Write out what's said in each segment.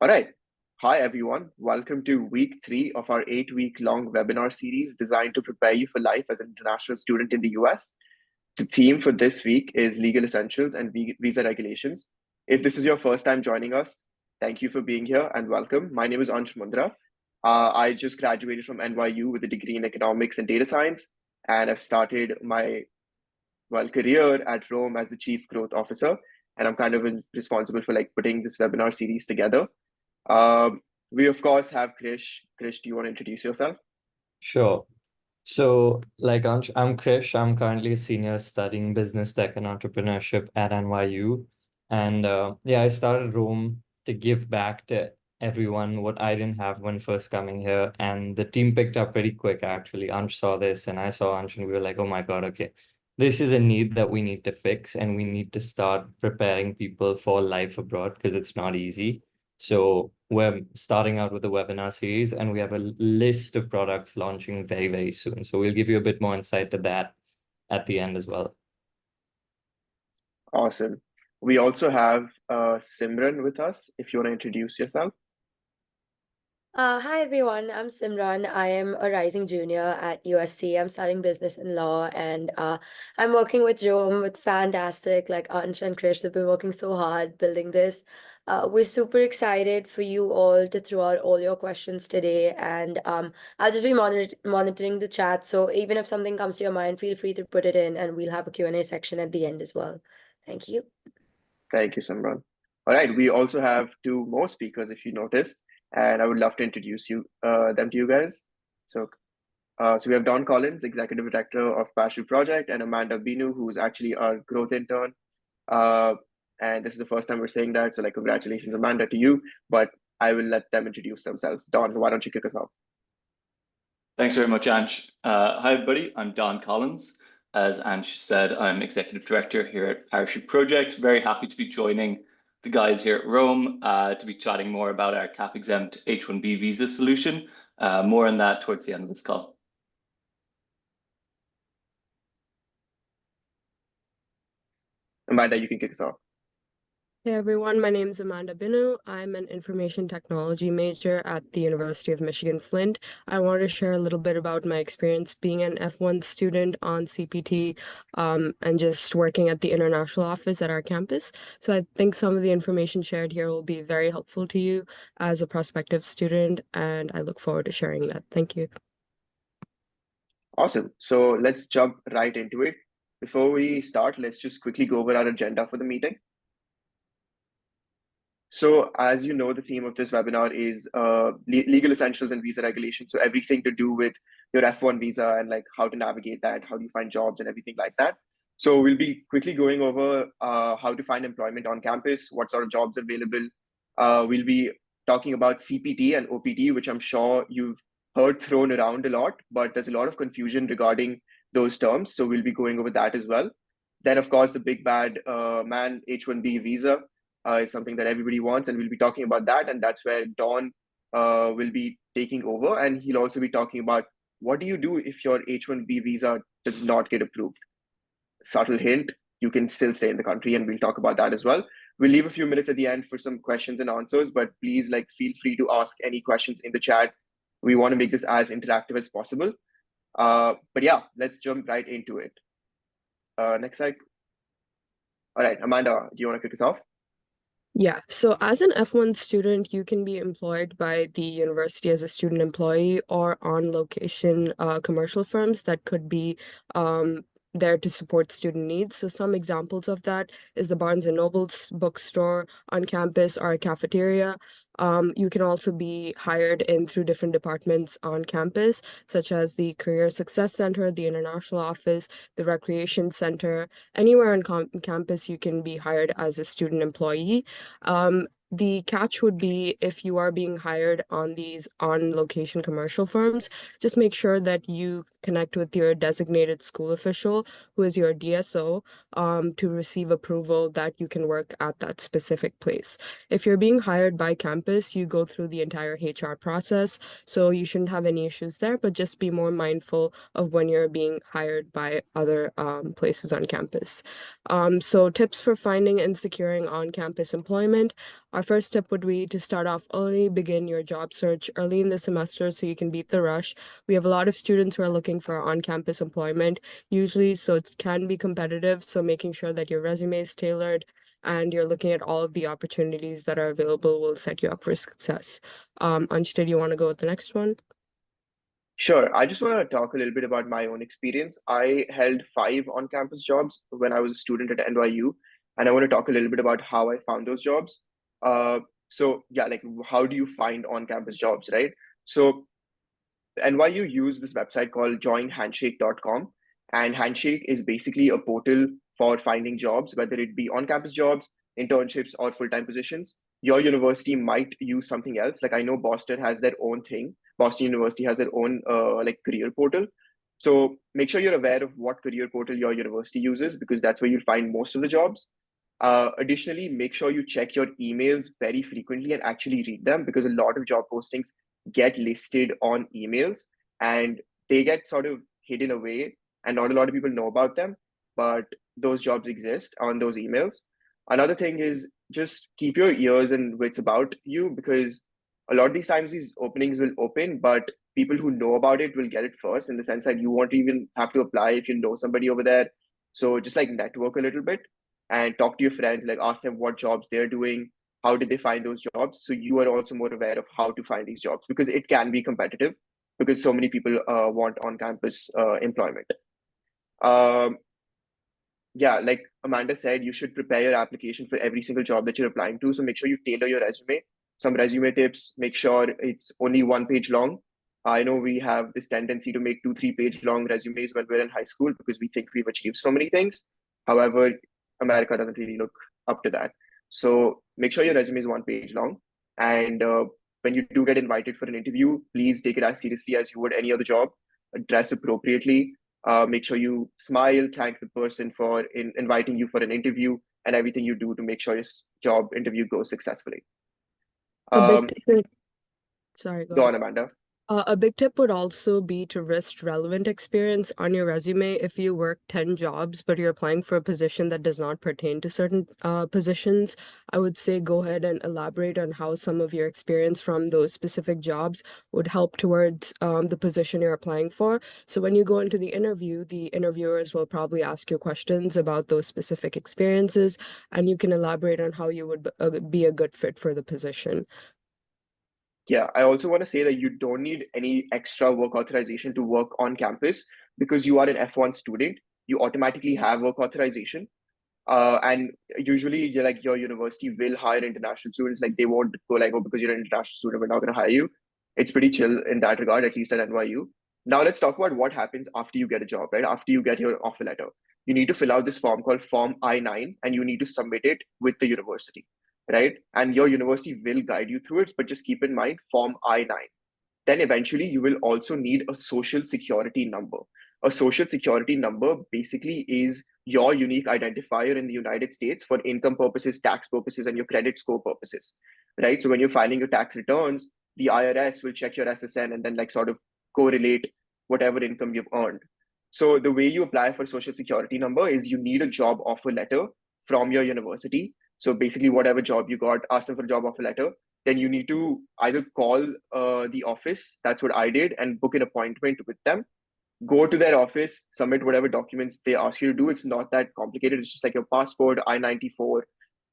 All right. Hi, everyone. Welcome to week 3 of our 8-week long webinar series designed to prepare you for life as an international student in the US. The theme for this week is legal essentials and visa regulations. If this is your first time joining us, thank you for being here and welcome. My name is Ansh Mundra. I just graduated from NYU with a degree in economics and data science, and I've started my career at Rome as the chief growth officer. And I'm kind of responsible for putting this webinar series together. We of course have Krish. Krish, do you want to introduce yourself? Sure. So, I'm Krish. I'm currently a senior studying business tech and entrepreneurship at NYU. And I started Rome to give back to everyone what I didn't have when first coming here. And the team picked up pretty quick, actually. Ansh saw this, and I saw Ansh, and we were like, oh my God, okay. This is a need that we need to fix, and we need to start preparing people for life abroad because it's not easy. So we're starting out with a webinar series, and we have a list of products launching very, very soon. So we'll give you a bit more insight to that at the end as well. Awesome. We also have Simran with us, if you want to introduce yourself. Hi everyone, I'm Simran. I am a rising junior at USC. I'm studying business and law, and I'm working with Rome with fantastic, like Ansh and Krish. They've been working so hard building this. We're super excited for you all to throw out all your questions today, and I'll just be monitoring the chat. So even if something comes to your mind, feel free to put it in, and we'll have a Q&A section at the end as well. Thank you. Thank you, Simran. All right, we also have 2 more speakers, if you noticed, and I would love to introduce them to you guys. So we have Don Collins, Executive Director of Passion Project, and Amanda Binu, who's actually our growth intern. And this is the first time we're saying that, so congratulations, Amanda, to you. But I will let them introduce themselves. Don, why don't you kick us off? Thanks very much, Ansh. Hi, everybody. I'm Don Collins. As Ansh said, I'm Executive Director here at Parachute Project. Very happy to be joining the guys here at Rome to be chatting more about our cap-exempt H-1B visa solution. More on that towards the end of this call. Amanda, you can kick us off. Hey everyone, my name is Amanda Binu. I'm an information technology major at the University of Michigan Flint. I want to share a little bit about my experience being an F1 student on CPT and just working at the international office at our campus. So I think some of the information shared here will be very helpful to you as a prospective student, and I look forward to sharing that. Thank you. Awesome. So let's jump right into it. Before we start, let's just quickly go over our agenda for the meeting. So as you know, the theme of this webinar is legal essentials and visa regulations. So everything to do with your F1 visa and how to navigate that, how do you find jobs and everything like that. So we'll be quickly going over how to find employment on campus, what sort of jobs are available. We'll be talking about CPT and OPT, which I'm sure you've heard thrown around a lot, but there's a lot of confusion regarding those terms. So we'll be going over that as well. Then, of course, the big bad man, H-1B visa. Is something that everybody wants, and we'll be talking about that. And that's where Don will be taking over, and he'll also be talking about what do you do if your H-1B visa does not get approved. Subtle hint, you can still stay in the country, and we'll talk about that as well. We'll leave a few minutes at the end for some questions and answers, but please feel free to ask any questions in the chat. We want to make this as interactive as possible. But yeah, let's jump right into it. Next slide. All right, Amanda, do you want to kick us off? Yeah, so as an F1 student, you can be employed by the university as a student employee or on location commercial firms that could be there to support student needs. So some examples of that is the Barnes and Noble's bookstore on campus or a cafeteria. You can also be hired in through different departments on campus, such as the Career Success Center, the International Office, the Recreation Center. Anywhere on campus, you can be hired as a student employee. The catch would be if you are being hired on these on-location commercial firms, just make sure that you connect with your designated school official, who is your DSO, to receive approval that you can work at that specific place. If you're being hired by campus, you go through the entire HR process, so you shouldn't have any issues there, but just be more mindful of when you're being hired by other places on campus. So tips for finding and securing on-campus employment. Our first tip would be to start off early, begin your job search early in the semester so you can beat the rush. We have a lot of students who are looking for on-campus employment usually, so it can be competitive. So making sure that your resume is tailored and you're looking at all of the opportunities that are available will set you up for success. Ansh, did you want to go with the next one? Sure. I just want to talk a little bit about my own experience. I held 5 on-campus jobs when I was a student at NYU, and I want to talk a little bit about how I found those jobs. So yeah, like how do you find on-campus jobs, right? So NYU used this website called joinhandshake.com, and Handshake is basically a portal for finding jobs, whether it be on-campus jobs, internships, or full-time positions. Your university might use something else. Like I know Boston has their own thing. Boston University has their own like career portal. So make sure you're aware of what career portal your university uses because that's where you'll find most of the jobs. Additionally, make sure you check your emails very frequently and actually read them because a lot of job postings get listed on emails and they get sort of hidden away and not a lot of people know about them, but those jobs exist on those emails. Another thing is just keep your ears and wits about you because a lot of these times these openings will open, but people who know about it will get it first in the sense that you won't even have to apply if you know somebody over there. So just like network a little bit and talk to your friends, like ask them what jobs they're doing, how did they find those jobs, so you are also more aware of how to find these jobs because it can be competitive because so many people want on-campus employment. Yeah, like Amanda said, you should prepare your application for every single job that you're applying to. So make sure you tailor your resume. Some resume tips, make sure it's only 1 page long. I know we have this tendency to make 2-3 page long resumes when we're in high school because we think we've achieved so many things. However, America doesn't really look up to that. So make sure your resume is 1 page long. And when you do get invited for an interview, please take it as seriously as you would any other job. Dress appropriately. Make sure you smile, thank the person for inviting you for an interview, and everything you do to make sure your job interview goes successfully. A big tip. Sorry, Go on, Amanda. A big tip would also be to list relevant experience on your resume. If you work 10 jobs, but you're applying for a position that does not pertain to certain positions, I would say go ahead and elaborate on how some of your experience from those specific jobs would help towards the position you're applying for. So when you go into the interviewers will probably ask you questions about those specific experiences, and you can elaborate on how you would be a good fit for the position. Yeah, I also want to say that you don't need any extra work authorization to work on campus because you are an F1 student. You automatically have work authorization. And usually, your university will hire international students. Like they won't go like, oh, because you're an international student, we're not going to hire you. It's pretty chill in that regard, at least at NYU. Now let's talk about what happens after you get a job, right? After you get your offer letter, you need to fill out this form called Form I-9, and you need to submit it with the university, right? And your university will guide you through it, but just keep in mind Form I-9. Then eventually you will also need a social security number. A social security number basically is your unique identifier in the United States for income purposes, tax purposes, and your credit score purposes, right? So when you're filing your tax returns, the IRS will check your SSN and then like sort of correlate whatever income you've earned. So the way you apply for social security number is you need a job offer letter from your university. So basically whatever job you got, ask them for a job offer letter, then you need to either call the office, that's what I did, and book an appointment with them. Go to their office, submit whatever documents they ask you to do. It's not that complicated. It's just like your passport, I-94,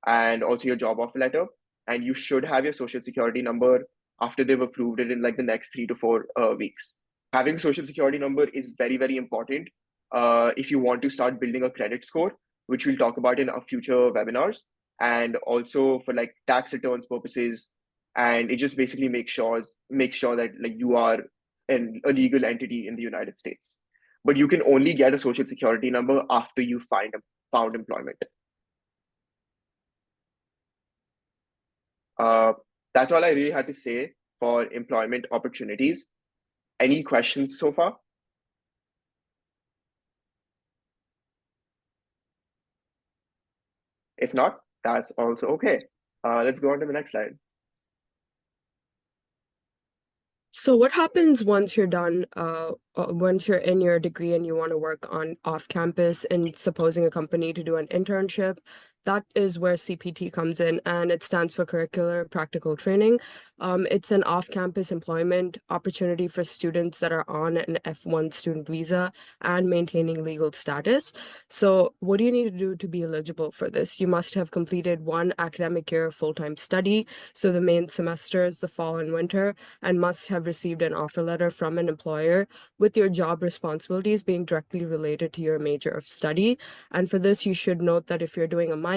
and also your job offer letter. And you should have your social security number after they've approved it in like the next 3 to 4 weeks. Having social security number is very, very important if you want to start building a credit score, which we'll talk about in our future webinars, and also for like tax returns purposes. And it just basically makes sure that like you are a legal entity in the United States. But you can only get a social security number after you found employment. That's all I really had to say for employment opportunities. Any questions so far? If not, that's also okay. Let's go on to the next slide. So what happens once you're done, once you're in your degree and you want to work on off campus and supposing a company to do an internship? That is where CPT comes in, and it stands for Curricular Practical Training. It's an off-campus employment opportunity for students that are on an F1 student visa and maintaining legal status. So what do you need to do to be eligible for this? You must have completed 1 academic year of full-time study, so the main semesters, the fall and winter, and must have received an offer letter from an employer with your job responsibilities being directly related to your major of study. And for this, you should note that if you're doing a minor,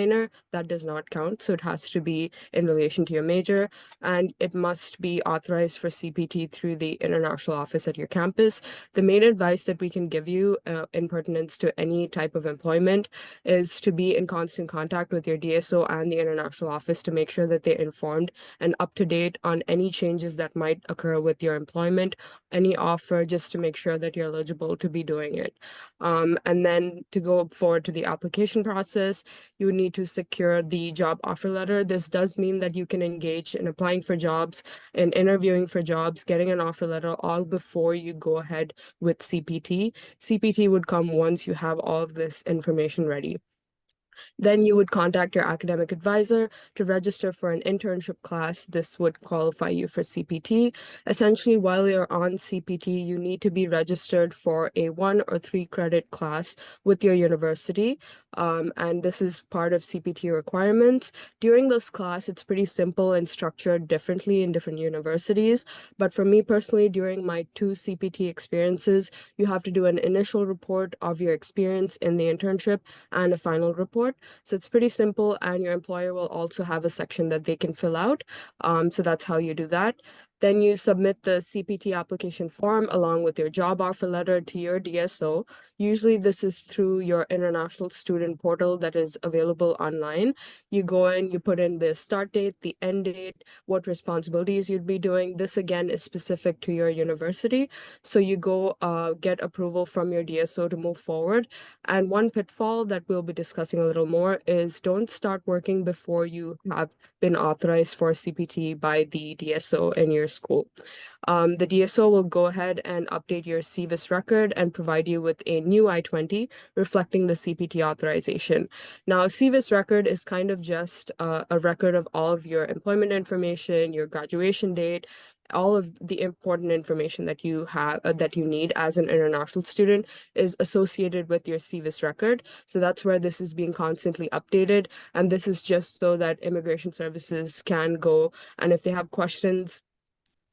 that does not count. So it has to be in relation to your major, and it must be authorized for CPT through the international office at your campus. The main advice that we can give you in pertinence to any type of employment is to be in constant contact with your DSO and the international office to make sure that they're informed and up to date on any changes that might occur with your employment, any offer, just to make sure that you're eligible to be doing it. And then to go forward to the application process, you would need to secure the job offer letter. This does mean that you can engage in applying for jobs and interviewing for jobs, getting an offer letter all before you go ahead with CPT. CPT would come once you have all of this information ready. Then you would contact your academic advisor to register for an internship class. This would qualify you for CPT. Essentially, while you're on CPT, you need to be registered for a 1 or 3 credit class with your university. And this is part of CPT requirements. During this class, it's pretty simple and structured differently in different universities. But for me personally, during my 2 CPT experiences, you have to do an initial report of your experience in the internship and a final report. So it's pretty simple, and your employer will also have a section that they can fill out. So that's how you do that. Then you submit the CPT application form along with your job offer letter to your DSO. Usually this is through your international student portal that is available online. You go in, you put in the start date, the end date, what responsibilities you'd be doing. This again is specific to your university. So you go get approval from your DSO to move forward. And one pitfall that we'll be discussing a little more is don't start working before you have been authorized for CPT by the DSO in your school. The DSO will go ahead and update your CVIS record and provide you with a new I-20 reflecting the CPT authorization. Now, CVIS record is kind of just a record of all of your employment information, your graduation date, all of the important information that you have that you need as an international student is associated with your CVIS record. So that's where this is being constantly updated. And this is just so that immigration services can go, and if they have questions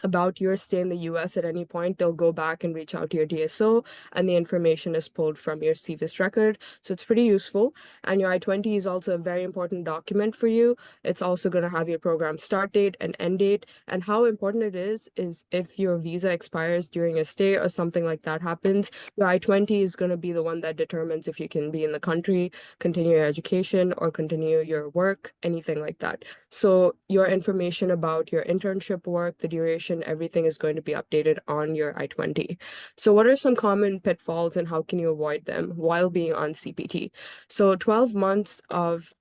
about your stay in the US at any point, they'll go back and reach out to your DSO, and the information is pulled from your CVIS record. So it's pretty useful. And your I-20 is also a very important document for you. It's also going to have your program start date and end date. And how important it is if your visa expires during a stay or something like that happens, your I-20 is going to be the one that determines if you can be in the country, continue your education, or continue your work, anything like that. So your information about your internship work, the duration, everything is going to be updated on your I-20. So what are some common pitfalls and how can you avoid them while being on CPT? So 12 months of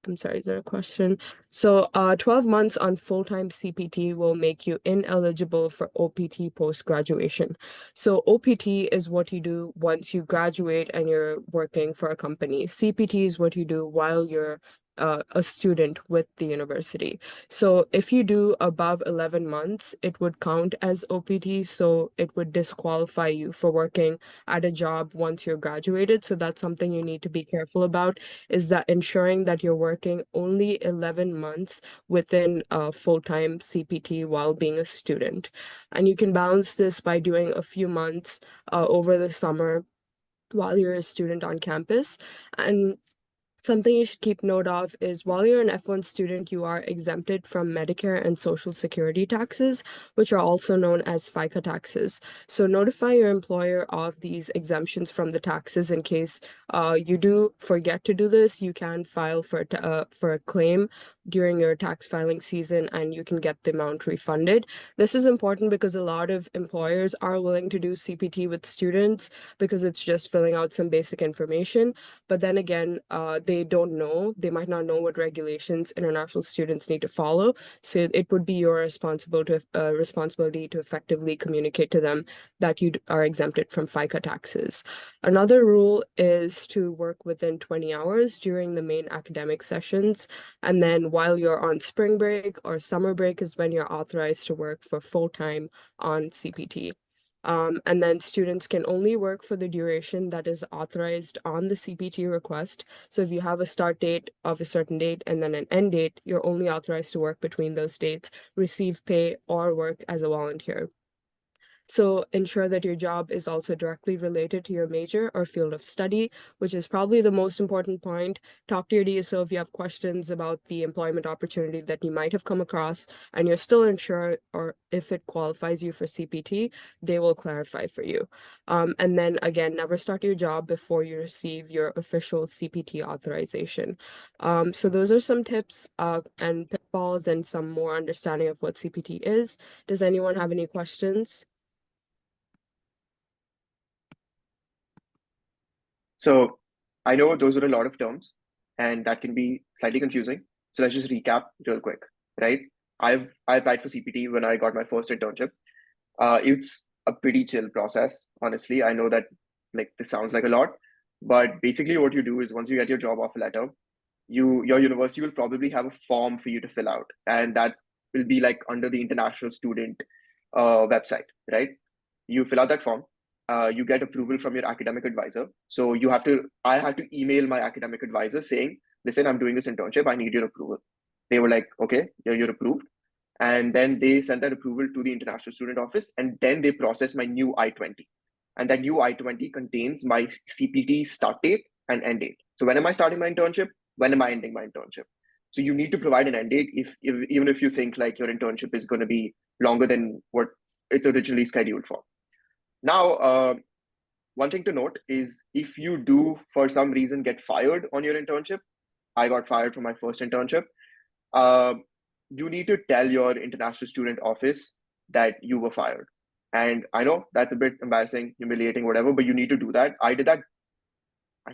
I'm sorry, is there a question? So 12 months on full-time CPT will make you ineligible for OPT post-graduation. So OPT is what you do once you graduate and you're working for a company. CPT is what you do while you're a student with the university. So if you do above 11 months, it would count as OPT, so it would disqualify you for working at a job once you're graduated. So that's something you need to be careful about, is that ensuring that you're working only 11 months within a full-time CPT while being a student. And you can balance this by doing a few months over the summer while you're a student on campus. And something you should keep note of is while you're an F1 student, you are exempted from Medicare and Social Security taxes, which are also known as FICA taxes. So notify your employer of these exemptions from the taxes in case you do forget to do this. You can file for a claim during your tax filing season and you can get the amount refunded. This is important because a lot of employers are willing to do CPT with students because it's just filling out some basic information. But then again, they they don't know. They might not know what regulations international students need to follow. So it would be your responsibility to effectively communicate to them that you are exempted from FICA taxes. Another rule is to work within 20 hours during the main academic sessions. And then while you're on spring break or summer break is when you're authorized to work for full-time on CPT. And then students can only work for the duration that is authorized on the CPT request. So if you have a start date of a certain date and then an end date, you're only authorized to work between those dates, receive pay, or work as a volunteer. So ensure that your job is also directly related to your major or field of study, which is probably the most important point. Talk to your DSO if you have questions about the employment opportunity that you might have come across and you're still unsure or if it qualifies you for CPT, they will clarify for you. And then again, never start your job before you receive your official CPT authorization. So those are some tips and pitfalls and some more understanding of what CPT is. Does anyone have any questions? So I know those are a lot of terms and that can be slightly confusing. So let's just recap real quick, right? I applied for CPT when I got my first internship. It's a pretty chill process, honestly. I know that like this sounds like a lot, but basically what you do is once you get your job offer letter, your university will probably have a form for you to fill out, and that will be like under the international student website, right? You fill out that form. You get approval from your academic advisor. So I had to email my academic advisor saying, listen, I'm doing this internship. I need your approval. They were like, okay, yeah, you're approved. And then they sent that approval to the international student office. And then they process my new I-20. And that new I-20 contains my CPT start date and end date. So when am I starting my internship? When am I ending my internship? So you need to provide an end date even if you think like your internship is going to be longer than what it's originally scheduled for. Now, one thing to note is if you do for some reason get fired on your internship, I got fired from my first internship, you need to tell your international student office that you were fired. And I know that's a bit embarrassing, humiliating, whatever, but you need to do that. I did that.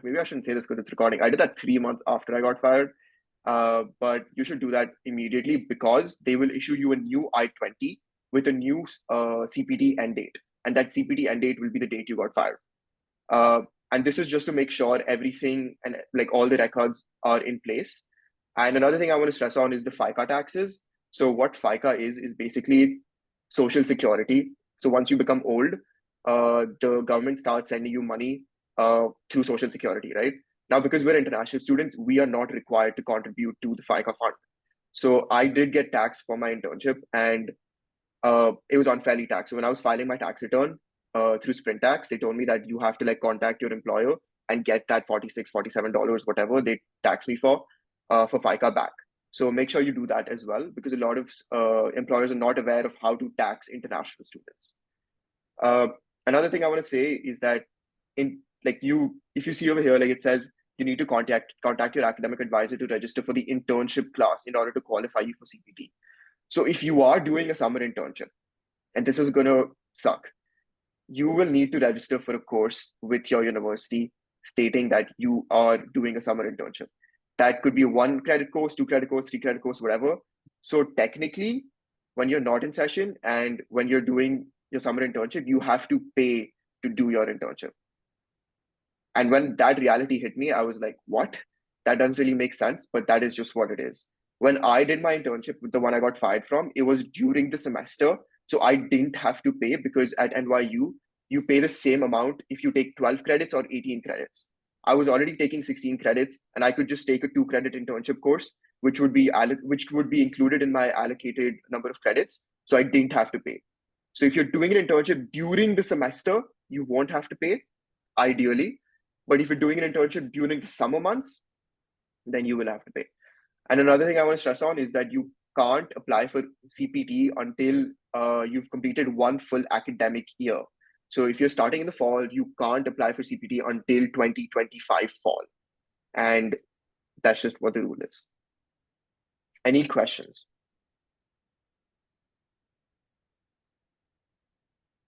Maybe I shouldn't say this because it's recording. I did that 3 months after I got fired. But you should do that immediately because they will issue you a new I-20 with a new CPT end date. And that CPT end date will be the date you got fired. And this is just to make sure everything and like all the records are in place. And another thing I want to stress on is the FICA taxes. So what FICA is basically social security. So once you become old, the government starts sending you money through social security, right? Now, because we're international students, we are not required to contribute to the FICA fund. So I did get taxed for my internship, and it was unfairly taxed. So when I was filing my tax return through Sprint Tax, they told me that you have to like contact your employer and get that $46, $47, whatever they tax me for FICA back. So make sure you do that as well, because a lot of employers are not aware of how to tax international students. Another thing I want to say is that if you see over here, like it says, you need to contact your academic advisor to register for the internship class in order to qualify you for CPT. So if you are doing a summer internship, and this is going to suck, you will need to register for a course with your university stating that you are doing a summer internship. That could be a 1 credit course, 2 credit course, 3 credit course, whatever. So technically, when you're not in session and when you're doing your summer internship, you have to pay to do your internship. And when that reality hit me, I was like, what? That doesn't really make sense, but that is just what it is. When I did my internship with the one I got fired from, it was during the semester. So I didn't have to pay because at NYU, you pay the same amount if you take 12 credits or 18 credits. I was already taking 16 credits and I could just take a 2-credit internship course, which would be included in my allocated number of credits. So I didn't have to pay. So if you're doing an internship during the semester, you won't have to pay, ideally. But if you're doing an internship during the summer months, then you will have to pay. And another thing I want to stress on is that you can't apply for CPT until you've completed 1 full academic year. So if you're starting in the fall, you can't apply for CPT until 2025 fall. And that's just what the rule is. Any questions?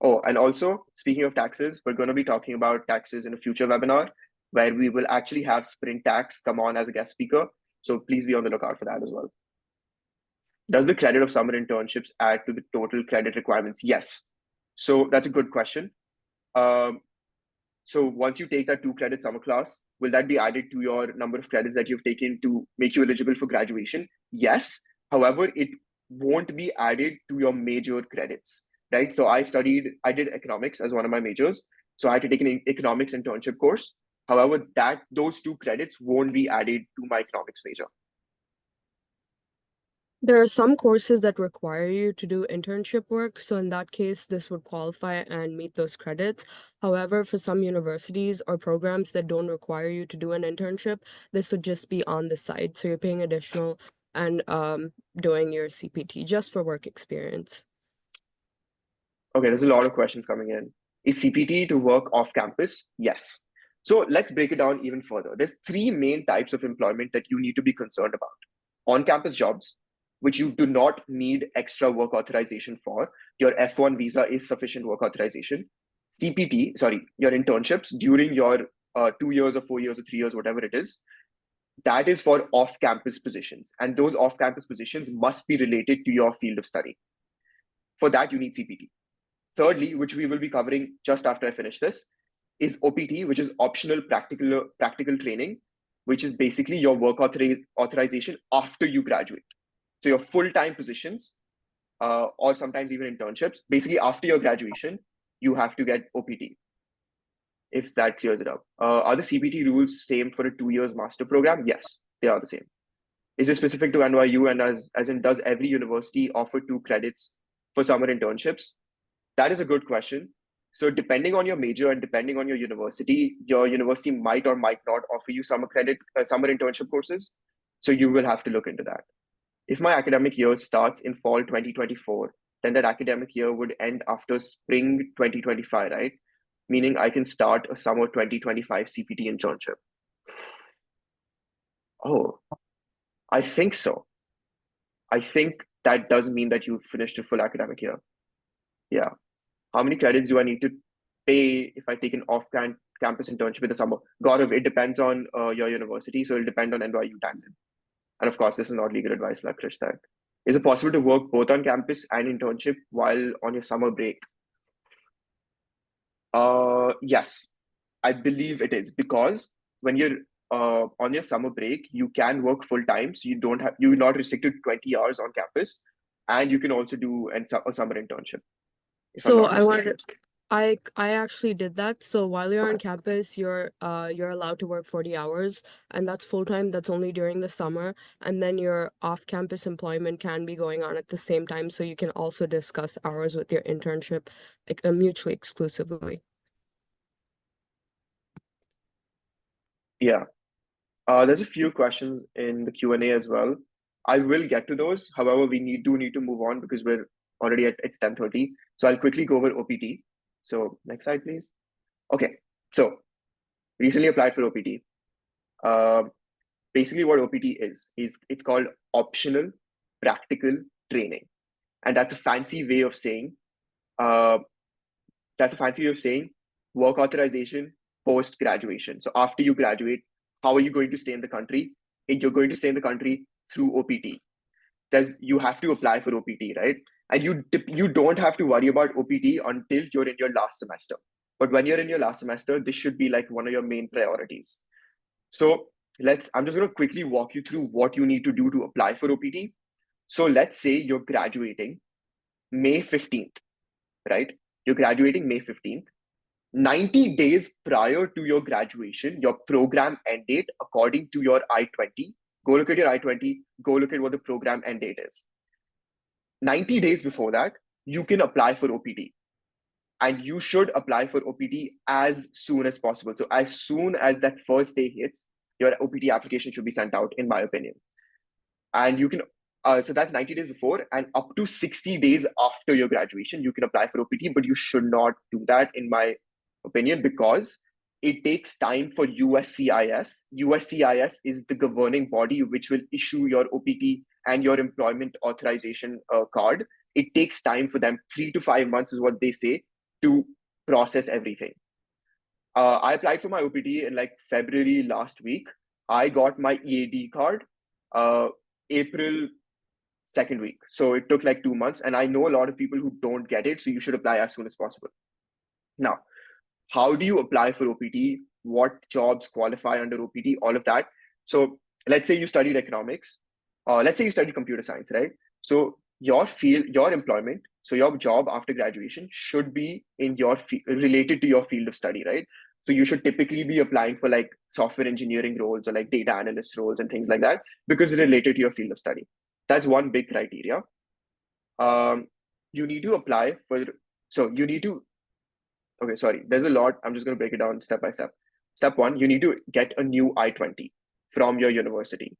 Oh, and also, speaking of taxes, we're going to be talking about taxes in a future webinar. where we will actually have Sprint Tax come on as a guest speaker. So please be on the lookout for that as well. Does the credit of summer internships add to the total credit requirements? Yes. So that's a good question. So once you take that 2 credit summer class, will that be added to your number of credits that you've taken to make you eligible for graduation? Yes. However, it won't be added to your major credits, right? So I did economics as one of my majors. So I had to take an economics internship course. However, those 2 credits won't be added to my economics major. There are some courses that require you to do internship work, so in that case, this would qualify and meet those credits. However, for some universities or programs that don't require you to do an internship, this would just be on the side. So you're paying additional and doing your CPT just for work experience. Okay, there's a lot of questions coming in. Is CPT to work off campus? Yes. So let's break it down even further. There's 3 main types of employment that you need to be concerned about. On-campus jobs, which you do not need extra work authorization for. Your F1 visa is sufficient work authorization. Your internships during your 2 years or 4 years or 3 years, whatever it is, that is for off-campus positions. And those off-campus positions must be related to your field of study. For that, you need CPT. Thirdly, which we will be covering just after I finish this, is OPT, which is optional practical training, which is basically your work authorization after you graduate. So your full-time positions, or sometimes even internships, basically after your graduation, you have to get OPT, if that clears it up. Are the CPT rules same for a 2 years master program? Yes, they are the same. Is it specific to NYU, and as in does every university offer 2 credits for summer internships? That is a good question. So depending on your major and depending on your university might or might not offer you summer internship courses. So you will have to look into that. If my academic year starts in fall 2024, then that academic year would end after spring 2025, right? Meaning I can start a summer 2025 CPT internship. Oh, I think so. I think that does mean that you finished a full academic year. Yeah. How many credits do I need to pay if I take an off-campus internship in the summer? Gaurav, it depends on your university, so it'll depend on NYU timeline. And of course, this is not legal advice, like Krish said. Is it possible to work both on campus and internship while on your summer break? Yes, I believe it is, because when you're on your summer break, you can work full time, so you're not restricted to 20 hours on campus, and you can also do a summer internship. So I actually did that. So while you're on campus, you're allowed to work 40 hours, and that's full time. That's only during the summer, and then your off-campus employment can be going on at the same time. So you can also discuss hours with your internship mutually exclusively. Yeah. There's a few questions in the Q&A as well. I will get to those. However, we need to move on because we're already it's 10:30. So I'll quickly go over OPT. So next slide, please. Okay. So recently applied for OPT. Basically what OPT is it's called optional practical training. And that's a fancy way of saying work authorization post-graduation. So after you graduate, how are you going to stay in the country? You're going to stay in the country through OPT. You have to apply for OPT, right? And you don't have to worry about OPT until you're in your last semester. But when you're in your last semester, this should be like one of your main priorities. So I'm just going to quickly walk you through what you need to do to apply for OPT. So let's say you're graduating May 15th, right? You're graduating May 15th. 90 days prior to your graduation, your program end date, according to your I-20, go look at your I-20, go look at what the program end date is. 90 days before that, you can apply for OPT. And you should apply for OPT as soon as possible. So as soon as that first day hits, your OPT application should be sent out, in my opinion. And you can, so that's 90 days before, and up to 60 days after your graduation, you can apply for OPT, but you should not do that, in my opinion, because it takes time for USCIS. USCIS is the governing body which will issue your OPT and your employment authorization card. It takes time for them. 3 to 5 months is what they say to process everything. I applied for my OPT in like February last week. I got my EAD card April second week. So it took like 2 months. And I know a lot of people who don't get it. So you should apply as soon as possible. Now, how do you apply for OPT? What jobs qualify under OPT? All of that. So let's say you studied economics. Let's say you studied computer science, right? So your field, your employment, so your job after graduation should be in your related to your field of study, right? So you should typically be applying for like software engineering roles or like data analyst roles and things like that because it's related to your field of study. That's one big criteria. You need to apply for, so you need to, okay, sorry, there's a lot. I'm just going to break it down step by step. Step one, you need to get a new I-20 from your university.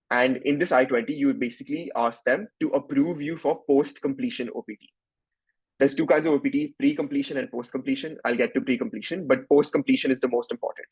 And in this I-20, you basically ask them to approve you for post-completion OPT. There's two kinds of OPT, pre-completion and post-completion. I'll get to pre-completion, but post-completion is the most important.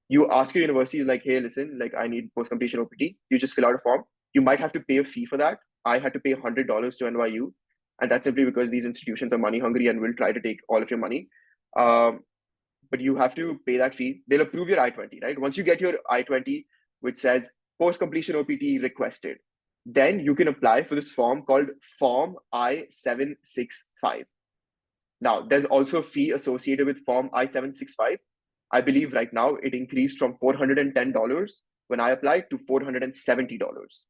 You ask your university, like, hey, listen, like I need post-completion OPT. You just fill out a form. You might have to pay a fee for that. I had to pay $100 to NYU. And that's simply because these institutions are money hungry and will try to take all of your money. But you have to pay that fee. They'll approve your I-20, right? Once you get your I-20, which says post-completion OPT requested, then you can apply for this form called Form I-765. Now, there's also a fee associated with Form I-765. I believe right now it increased from $410 when I applied to $470.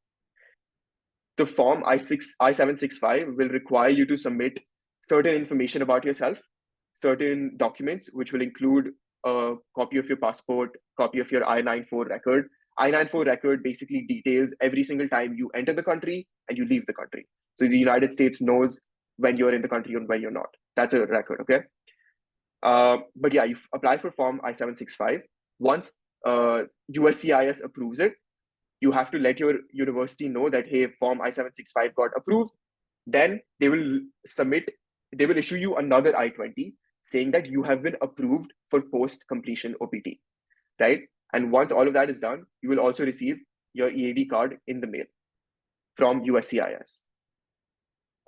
The Form I-765 will require you to submit certain information about yourself, certain documents, which will include a copy of your passport, copy of your I-94 record. I-94 record basically details every single time you enter the country and you leave the country. So the United States knows when you're in the country and when you're not. That's a record, okay? But yeah, you apply for Form I-765. Once USCIS approves it, you have to let your university know that, hey, Form I-765 got approved. Then they will issue you another I-20 saying that you have been approved for post-completion OPT, right? And once all of that is done, you will also receive your EAD card in the mail from USCIS.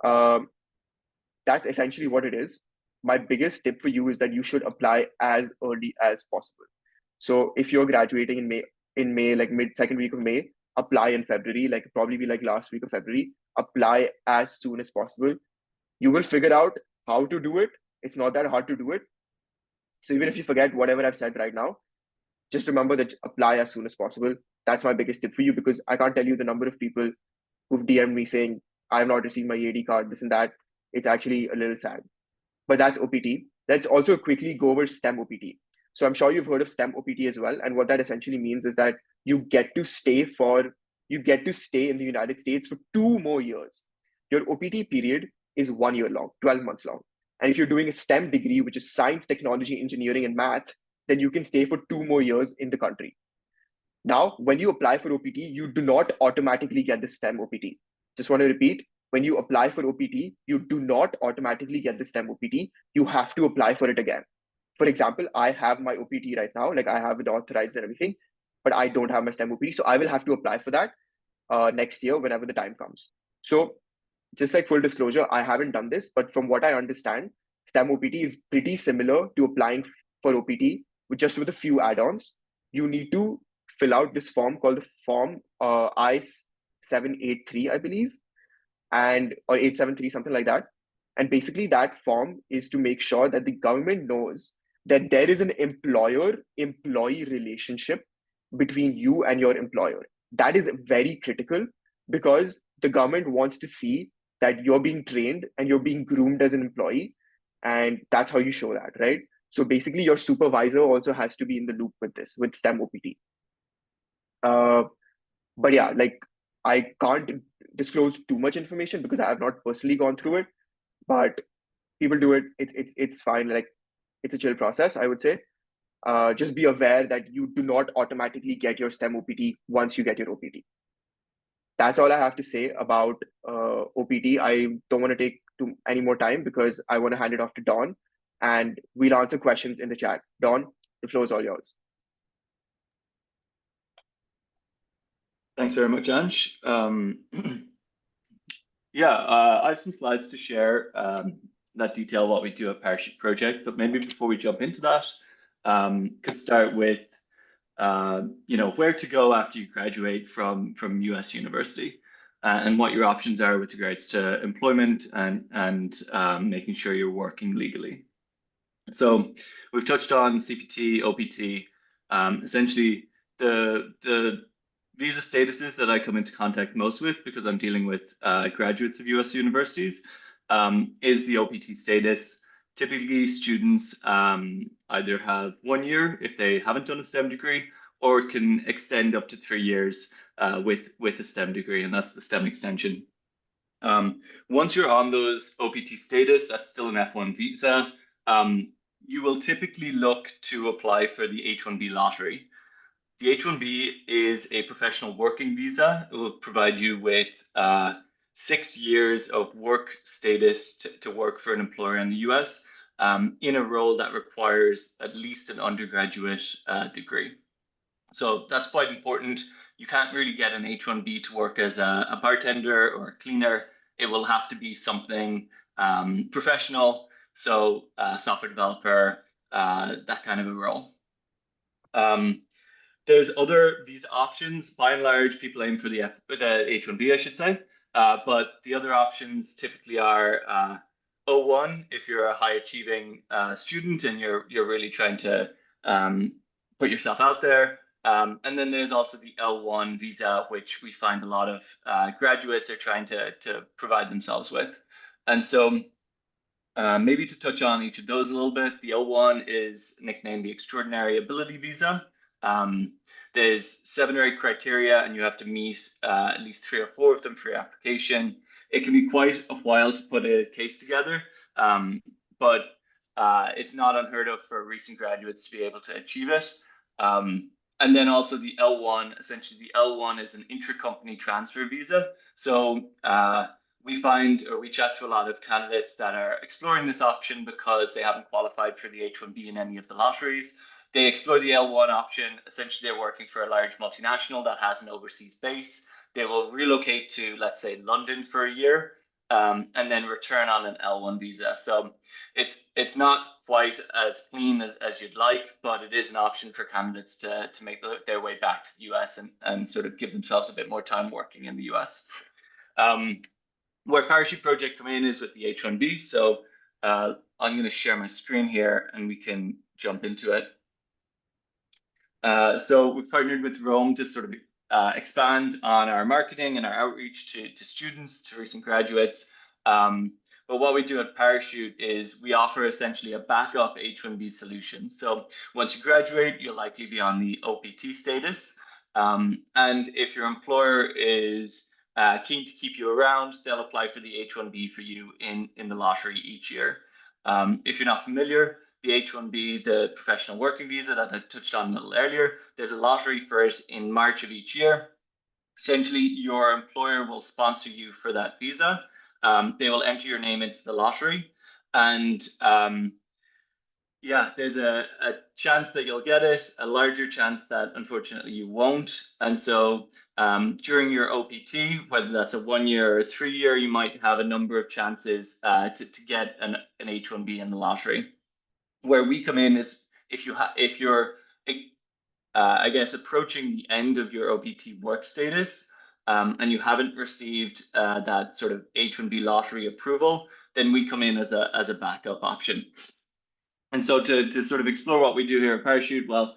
That's essentially what it is. My biggest tip for you is that you should apply as early as possible. So if you're graduating in May, like second week of May, apply in February, like probably be like last week of February, apply as soon as possible. You will figure out how to do it. It's not that hard to do it. So even if you forget whatever I've said right now, just remember that apply as soon as possible. That's my biggest tip for you, because I can't tell you the number of people who've DM'd me saying, I have not received my EAD card, this and that. It's actually a little sad. But that's OPT. Let's also quickly go over STEM OPT. So I'm sure you've heard of STEM OPT as well. And what that essentially means is that you get to stay in the United States for 2 more years. Your OPT period is 1 year long, 12 months long. And if you're doing a STEM degree, which is science, technology, engineering, and math, then you can stay for 2 more years in the country. Now, when you apply for OPT, you do not automatically get the STEM OPT. Just want to repeat, when you apply for OPT, you do not automatically get the STEM OPT. You have to apply for it again. For example, I have my OPT right now, like I have it authorized and everything, but I don't have my STEM OPT. So I will have to apply for that next year whenever the time comes. So just like full disclosure, I haven't done this, but from what I understand, STEM OPT is pretty similar to applying for OPT with a few add-ons. You need to fill out this form called the Form I-783, I believe, or 873, something like that. And basically that form is to make sure that the government knows that there is an employer-employee relationship between you and your employer. That is very critical, because the government wants to see that you're being trained and you're being groomed as an employee. And that's how you show that, right? So basically your supervisor also has to be in the loop with this, with STEM OPT. But yeah, like I can't disclose too much information because I have not personally gone through it, but people do it. It's fine. Like it's a chill process, I would say. Just be aware that you do not automatically get your STEM OPT once you get your OPT. That's all I have to say about OPT. I don't want to take any more time because I want to hand it off to Dawn, and we'll answer questions in the chat. Dawn, the floor is all yours. Thanks very much, Ansh. I have some slides to share that detail what we do at Parachute Project, but maybe before we jump into that, could start with where to go after you graduate from US university, and what your options are with regards to employment and making sure you're working legally. So we've touched on CPT, OPT. Essentially, the visa statuses that I come into contact most with, because I'm dealing with graduates of US universities, is the OPT status. Typically, students either have 1 year if they haven't done a STEM degree, or can extend up to 3 years with a STEM degree, and that's the STEM extension. Once you're on those OPT status, that's still an F1 visa. You will typically look to apply for the H-1B lottery. The H-1B is a professional working visa. It will provide you with 6 years of work status to work for an employer in the US in a role that requires at least an undergraduate degree. So that's quite important. You can't really get an H-1B to work as a bartender or a cleaner. It will have to be something professional. So software developer, that kind of a role. There's other visa options. By and large, people aim for the H-1B, I should say. But the other options typically are O1 if you're a high achieving student and you're really trying to put yourself out there. And then there's also the L1 visa, which we find a lot of graduates are trying to provide themselves with. And so maybe to touch on each of those a little bit, the L1 is nicknamed the Extraordinary Ability Visa. There's 7 or 8 criteria, and you have to meet at least 3 or 4 of them for your application. It can be quite a while to put a case together, but it's not unheard of for recent graduates to be able to achieve it. And then also the L1, essentially the L1 is an intra-company transfer visa. So we find, or we chat to a lot of candidates that are exploring this option because they haven't qualified for the H-1B in any of the lotteries. They explore the L1 option. Essentially, they're working for a large multinational that has an overseas base. They will relocate to, let's say, London for a year, and then return on an L1 visa. So it's not quite as clean as you'd like, but it is an option for candidates to make their way back to the US and sort of give themselves a bit more time working in the US. Where Parachute Project come in is with the H-1B. So I'm going to share my screen here and we can jump into it. So we've partnered with Rome to sort of expand on our marketing and our outreach to students, to recent graduates. But what we do at Parachute is we offer essentially a backup H-1B solution. So once you graduate, you'll likely be on the OPT status. And if your employer is keen to keep you around, they'll apply for the H-1B for you in the lottery each year. If you're not familiar, the H-1B, the professional working visa that I touched on a little earlier, there's a lottery for it in March of each year. Essentially, your employer will sponsor you for that visa. They will enter your name into the lottery, and yeah, there's a chance that you'll get it, a larger chance that unfortunately you won't. And so during your OPT, whether that's a 1 year or a 3 year, you might have a number of chances to get an H-1B in the lottery. Where we come in is if you're I guess approaching the end of your OPT work status and you haven't received that sort of H-1B lottery approval, then we come in as a backup option. And so to sort of explore what we do here at Parachute, well,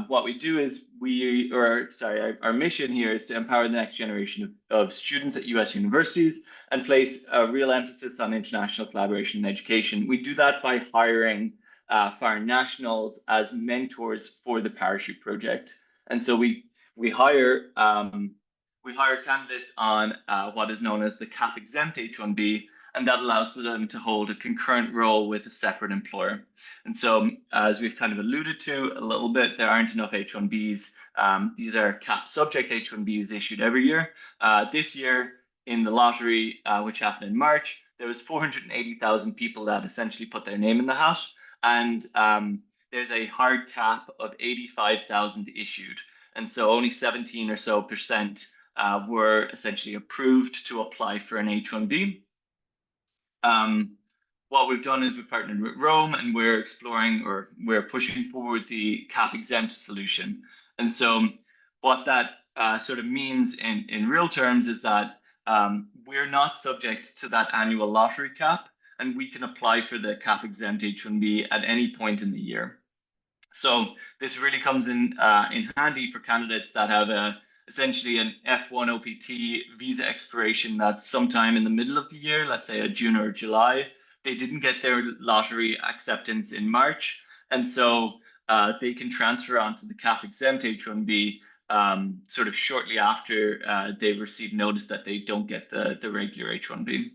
what we do is our mission here is to empower the next generation of students at US universities and place a real emphasis on international collaboration and education. We do that by hiring foreign nationals as mentors for the Parachute project. And so we hire candidates on what is known as the CAP exempt H-1B, and that allows them to hold a concurrent role with a separate employer. And so, as we've kind of alluded to a little bit, there aren't enough H-1Bs. These are CAP subject H-1Bs issued every year. This year, in the lottery, which happened in March, there was 480,000 people that essentially put their name in the hat. And there's a hard cap of 85,000 issued. And so only 17% or so were essentially approved to apply for an H-1B. what we've done is we've partnered with Rome, and we're exploring, or we're pushing forward, the cap exempt solution. And so what that sort of means in real terms is that we're not subject to that annual lottery cap, and we can apply for the cap exempt H-1B at any point in the year. So this really comes in handy for candidates that have essentially an F1 OPT visa expiration that's sometime in the middle of the year, let's say a June or July. They didn't get their lottery acceptance in March, and so they can transfer onto the cap exempt H-1B sort of shortly after they receive notice that they don't get the regular H-1B.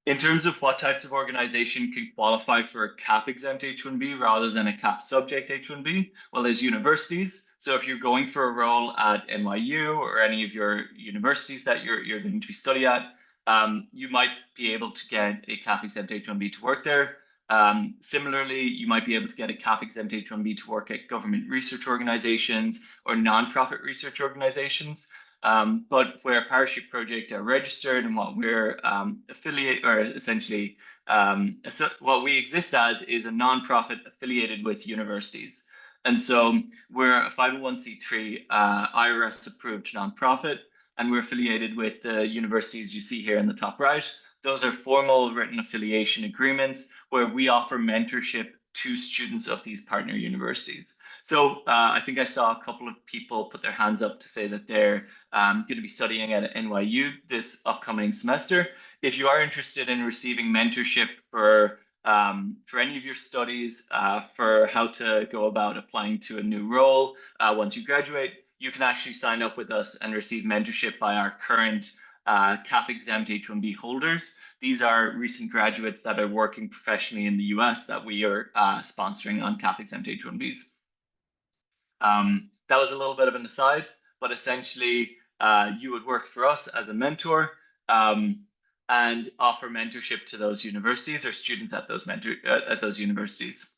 In terms of what types of organization can qualify for a cap exempt H-1B rather than a cap subject H-1B, well, there's universities. So if you're going for a role at NYU or any of your universities that you're going to study at, you might be able to get a cap exempt H-1B to work there. Similarly, you might be able to get a cap exempt H-1B to work at government research organizations or nonprofit research organizations. But where Parachute Project are registered and what we're affiliate, or essentially what we exist as, is a nonprofit affiliated with universities. And so we're a 501c3 IRS approved nonprofit, and we're affiliated with the universities you see here in the top right. Those are formal written affiliation agreements where we offer mentorship to students of these partner universities. So I think I saw a couple of people put their hands up to say that they're going to be studying at NYU this upcoming semester. If you are interested in receiving mentorship for any of your studies, for how to go about applying to a new role once you graduate, you can actually sign up with us and receive mentorship by our current cap exempt H-1B holders. These are recent graduates that are working professionally in the US that we are sponsoring on cap exempt H-1Bs. That was a little bit of an aside, but essentially you would work for us as a mentor and offer mentorship to those universities or students at those universities.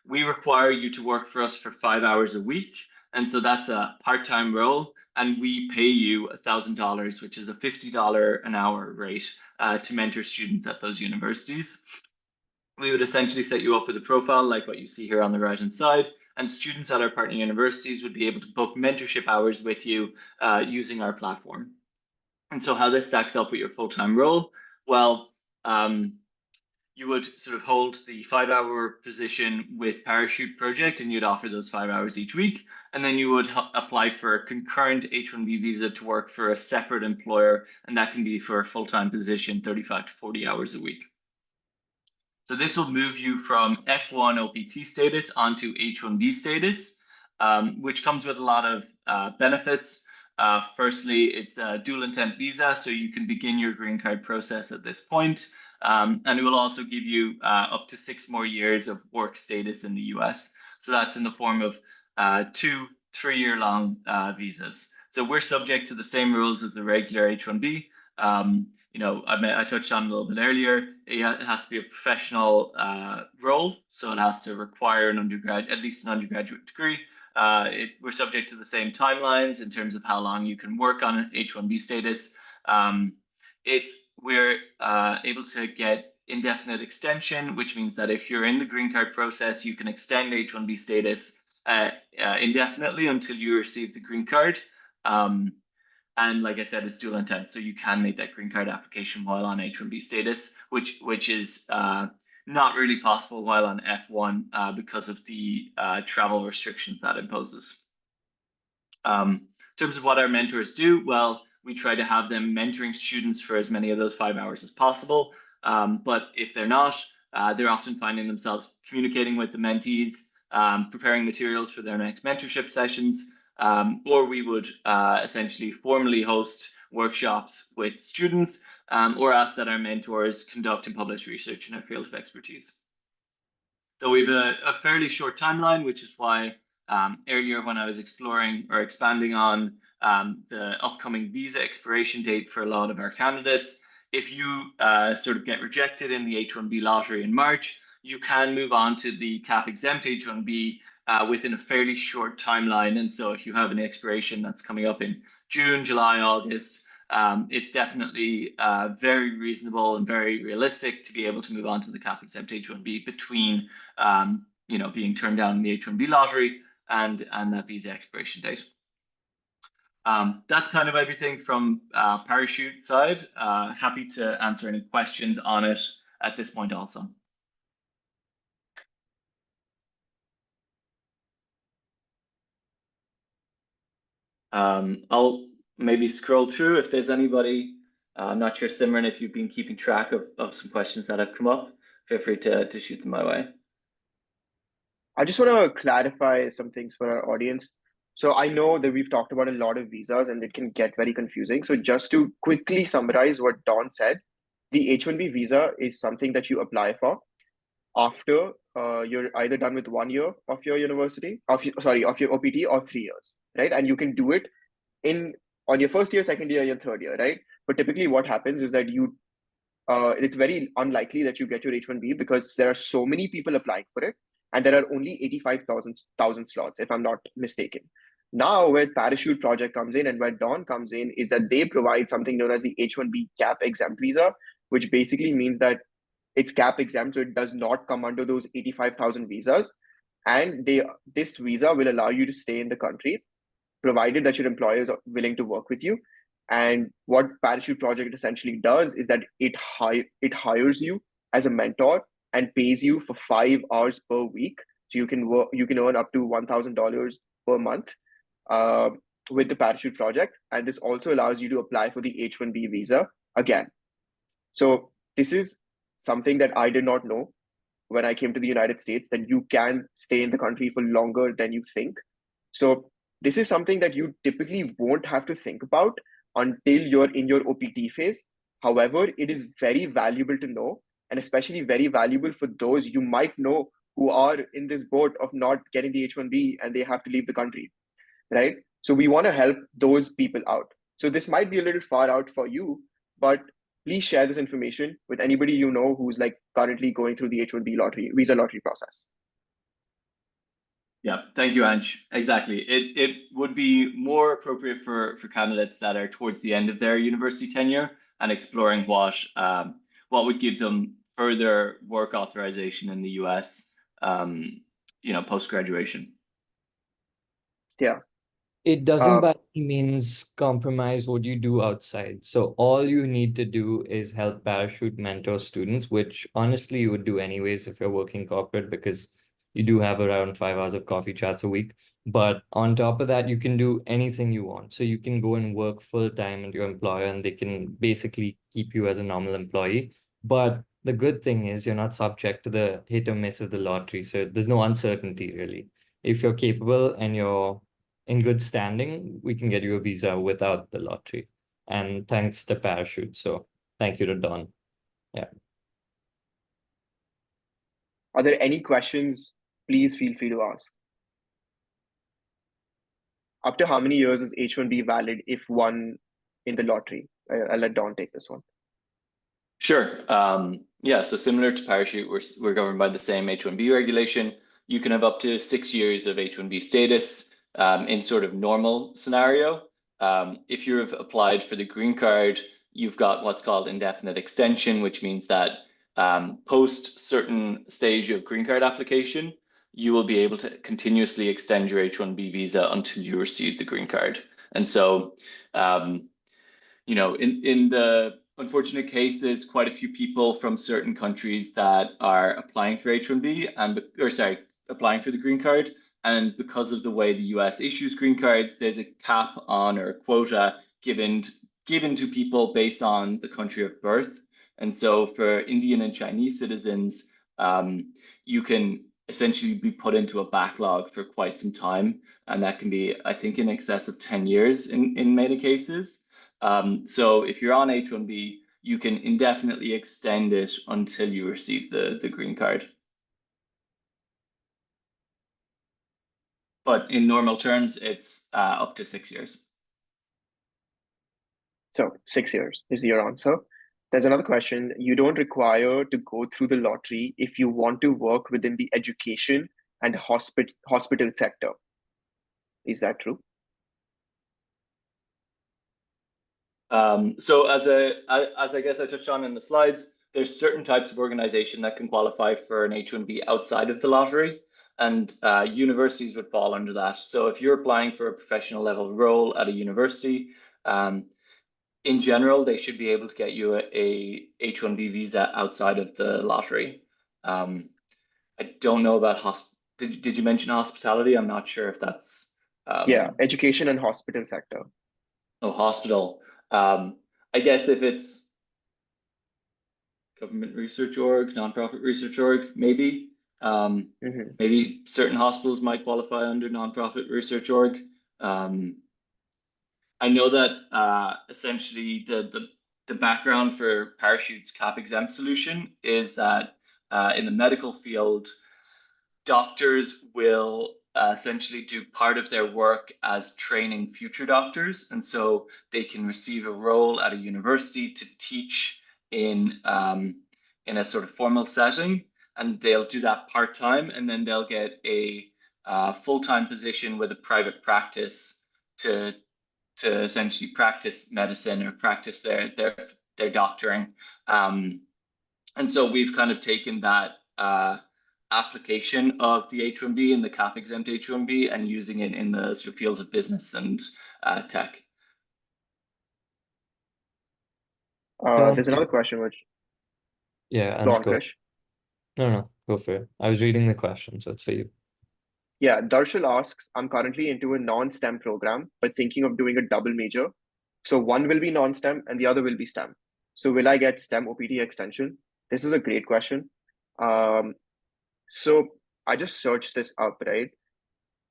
We require you to work for us for 5 hours a week, and so that's a part-time role, and we pay you $1,000, which is a $50 an hour rate to mentor students at those universities. We would essentially set you up with a profile like what you see here on the right-hand side, and students at our partner universities would be able to book mentorship hours with you using our platform. And so how this stacks up with your full-time role, well, you would sort of hold the 5-hour position with Parachute Project, and you'd offer those 5 hours each week. And then you would apply for a concurrent H-1B visa to work for a separate employer, and that can be for a full-time position, 35 to 40 hours a week. So this will move you from F1 OPT status onto H-1B status, which comes with a lot of benefits. Firstly, it's a dual intent visa, so you can begin your green card process at this point. And it will also give you up to 6 more years of work status in the US. So that's in the form of 2 3-year-long visas. So we're subject to the same rules as the regular H-1B. I touched on a little bit earlier, it has to be a professional role, so it has to require at least an undergraduate degree. We're subject to the same timelines in terms of how long you can work on an H-1B status. We're able to get indefinite extension, which means that if you're in the green card process, you can extend H-1B status indefinitely until you receive the green card. And like I said, it's dual intent, so you can make that green card application while on H-1B status, which is not really possible while on F1 because of the travel restrictions that imposes. In terms of what our mentors do, well, we try to have them mentoring students for as many of those 5 hours as possible. But if they're not, they're often finding themselves communicating with the mentees, preparing materials for their next mentorship sessions, or we would essentially formally host workshops with students or ask that our mentors conduct and publish research in our field of expertise. So we have a fairly short timeline, which is why earlier when I was exploring or expanding on the upcoming visa expiration date for a lot of our candidates, if you sort of get rejected in the H-1B lottery in March, you can move on to the cap exempt H-1B within a fairly short timeline. And so if you have an expiration that's coming up in June, July, August, it's definitely very reasonable and very realistic to be able to move on to the cap exempt H-1B between being turned down in the H-1B lottery and that visa expiration date. That's kind of everything from parachute side. Happy to answer any questions on it at this point also. I'll maybe scroll through if there's anybody. I'm not sure, Simran, if you've been keeping track of some questions that have come up. Feel free to shoot them my way. I just want to clarify some things for our audience. So I know that we've talked about a lot of visas and it can get very confusing. So just to quickly summarize what Don said, the H-1B visa is something that you apply for after you're either done with 1 year of your university, of your OPT, or 3 years, right? And you can do it on your first year, second year, your third year, right? But typically what happens is that it's very unlikely that you get your H-1B because there are so many people applying for it, and there are only 85,000 slots, if I'm not mistaken. Now, where Parachute Project comes in and where Dawn comes in is that they provide something known as the H-1B cap exempt visa, which basically means that it's cap exempt, so it does not come under those 85,000 visas. And this visa will allow you to stay in the country, provided that your employer is willing to work with you. And what Parachute Project essentially does is that it hires you as a mentor and pays you for 5 hours per week. So you can earn up to $1,000 per month with the Parachute Project. And this also allows you to apply for the H-1B visa again. So this is something that I did not know when I came to the United States, that you can stay in the country for longer than you think. So this is something that you typically won't have to think about until you're in your OPT phase. However, it is very valuable to know, and especially very valuable for those you might know who are in this boat of not getting the H-1B and they have to leave the country, right? So we want to help those people out. So this might be a little far out for you, but please share this information with anybody you know who's like currently going through the H-1B visa lottery process. Yeah, thank you, Ansh. Exactly. It would be more appropriate for candidates that are towards the end of their university tenure and exploring what would give them further work authorization in the US, post-graduation. Yeah. It doesn't by any means compromise what you do outside. So all you need to do is help Parachute mentor students, which honestly you would do anyways if you're working corporate, because you do have around 5 hours of coffee chats a week. But on top of that, you can do anything you want. So you can go and work full time at your employer and they can basically keep you as a normal employee. But the good thing is you're not subject to the hit or miss of the lottery. So there's no uncertainty really. If you're capable and you're in good standing, we can get you a visa without the lottery. And thanks to Parachute. So thank you to Don. Yeah. Are there any questions? Please feel free to ask. Up to how many years is H-1B valid if won in the lottery? I'll let Don take this one. Sure. Yeah, so similar to Parachute, we're governed by the same H-1B regulation. You can have up to 6 years of H-1B status in sort of normal scenario. If you've applied for the green card, you've got what's called indefinite extension, which means that post certain stage of green card application, you will be able to continuously extend your H-1B visa until you receive the green card. And so, in the unfortunate cases, quite a few people from certain countries that are applying for H-1B applying for the green card. And because of the way the US issues green cards, there's a cap on or a quota given to people based on the country of birth. And so for Indian and Chinese citizens, you can essentially be put into a backlog for quite some time. And that can be, I think, in excess of 10 years in many cases. So if you're on H-1B, you can indefinitely extend it until you receive the green card. But in normal terms, it's up to 6 years. So 6 years is your answer. There's another question. You don't require to go through the lottery if you want to work within the education and hospital sector. Is that true? So as I guess I touched on in the slides, there's certain types of organization that can qualify for an H-1B outside of the lottery, and universities would fall under that. So if you're applying for a professional level role at a university, in general, they should be able to get you a H-1B visa outside of the lottery. I don't know about did you mention hospitality? I'm not sure if that's Yeah, education and hospital sector. Oh, hospital. I guess if it's government research org, nonprofit research org, maybe. Maybe certain hospitals might qualify under nonprofit research org. I know that essentially the background for Parachute's cap exempt solution is that in the medical field, doctors will essentially do part of their work as training future doctors, and so they can receive a role at a university to teach in a sort of formal setting, and they'll do that part-time, and then they'll get a full-time position with a private practice to essentially practice medicine or practice their doctoring. And so we've kind of taken that application of the H-1B and the cap exempt H-1B and using it in the sort of fields of business and tech. There's another question which Yeah, go Ansh, on, go. Krish. No, go for it. I was reading the question, so it's for you. Yeah, Darshil asks, I'm currently into a non-STEM program, but thinking of doing a double major. So one will be non-STEM and the other will be STEM. So will I get STEM OPT extension? This is a great question. So I just searched this up, right?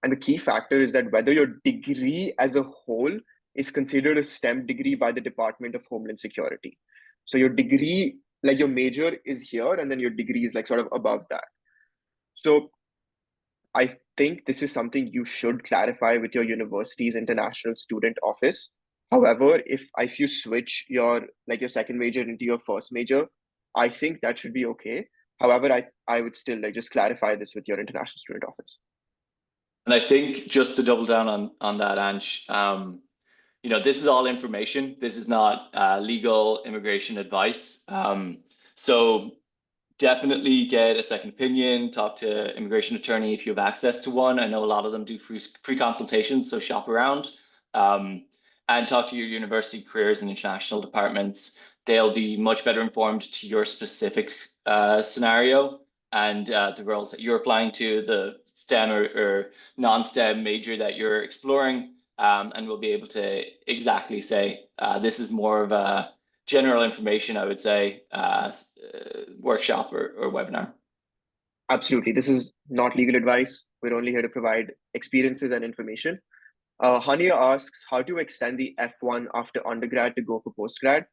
And the key factor is that whether your degree as a whole is considered a STEM degree by the Department of Homeland Security. So your degree, like your major is here, and then your degree is like sort of above that. So I think this is something you should clarify with your university's international student office. However, if you switch your second major into your first major, I think that should be okay. However, I would still just clarify this with your international student office. And I think just to double down on that, Ansh, this is all information. This is not legal immigration advice. So definitely get a second opinion, talk to immigration attorney if you have access to one. I know a lot of them do free consultations, so shop around. And talk to your university careers and international departments. They'll be much better informed to your specific scenario and the roles that you're applying to, the STEM or non-STEM major that you're exploring, and we'll be able to exactly say, this is more of a general information, I would say, workshop or webinar. Absolutely. This is not legal advice. We're only here to provide experiences and information. Hania asks how to extend the F1 after undergrad to go for postgrad.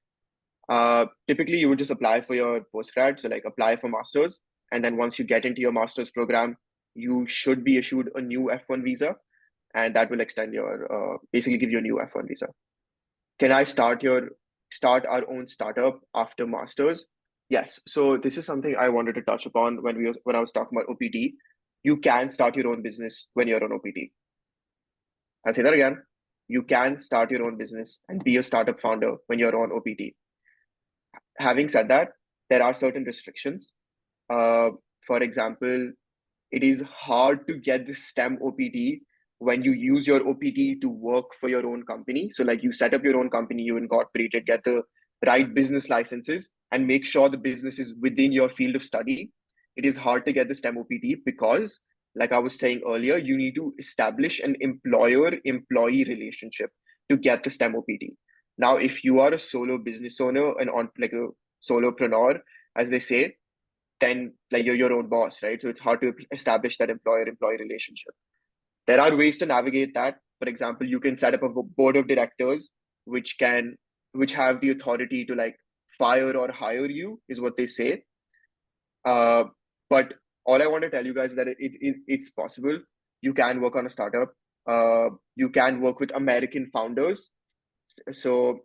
Typically, you would just apply for your postgrad, so apply for master's. And then once you get into your master's program, you should be issued a new F1 visa, and that will extend your, basically give you a new F1 visa. Can I start our own startup after master's? Yes. So this is something I wanted to touch upon when I was talking about OPT. You can start your own business when you're on OPT. I'll say that again. You can start your own business and be a startup founder when you're on OPT. Having said that, there are certain restrictions. For example, it is hard to get the STEM OPT when you use your OPT to work for your own company. So you set up your own company, you incorporate it, get the right business licenses, and make sure the business is within your field of study. It is hard to get the STEM OPT because, like I was saying earlier, you need to establish an employer-employee relationship to get the STEM OPT. Now, if you are a solo business owner and like a solopreneur, as they say, then you're your own boss, right? So it's hard to establish that employer-employee relationship. There are ways to navigate that. For example, you can set up a board of directors which have the authority to fire or hire you, is what they say. But all I want to tell you guys is that it's possible. You can work on a startup. You can work with American founders. So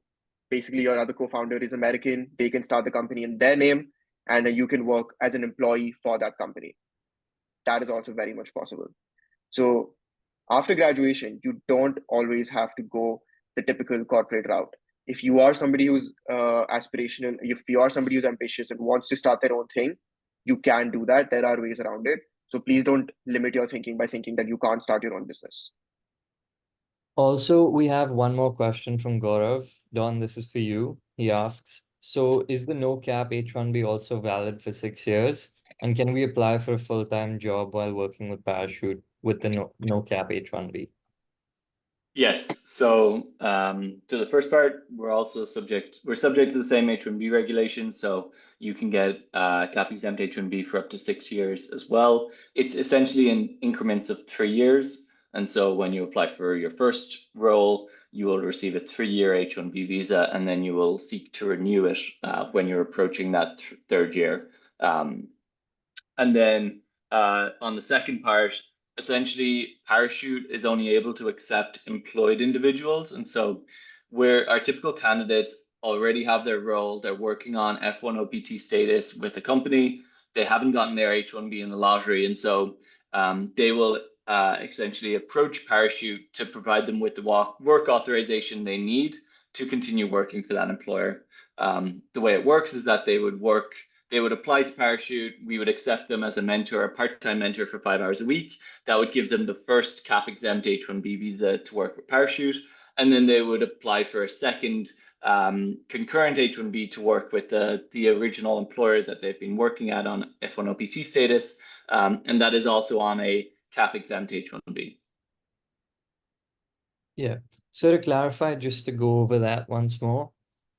basically, your other co-founder is American. They can start the company in their name, and then you can work as an employee for that company. That is also very much possible. So after graduation, you don't always have to go the typical corporate route. if you are somebody who's aspirational, if you are somebody who's ambitious and wants to start their own thing, you can do that. There are ways around it. So please don't limit your thinking by thinking that you can't start your own business. Also, we have one more question from Gaurav. Don, this is for you. He asks, so is the no cap H-1B also valid for 6 years? And can we apply for a full-time job while working with Parachute with the no cap H-1B? Yes. So to the first part, we're subject to the same H-1B regulations. So you can get cap exempt H-1B for up to 6 years as well. It's essentially in increments of 3 years. And so when you apply for your first role, you will receive a 3-year H-1B visa, and then you will seek to renew it when you're approaching that third year. And then on the second part, essentially Parachute is only able to accept employed individuals. And so where our typical candidates already have their role, they're working on F1 OPT status with a company, they haven't gotten their H-1B in the lottery. And so they will essentially approach Parachute to provide them with the work authorization they need to continue working for that employer. The way it works is that they would apply to Parachute. We would accept them as a mentor, a part-time mentor for 5 hours a week. That would give them the first cap exempt H-1B visa to work with Parachute. And then they would apply for a second concurrent H-1B to work with the original employer that they've been working at on F1 OPT status. And that is also on a cap exempt H-1B. Yeah. So to clarify, just to go over that once more,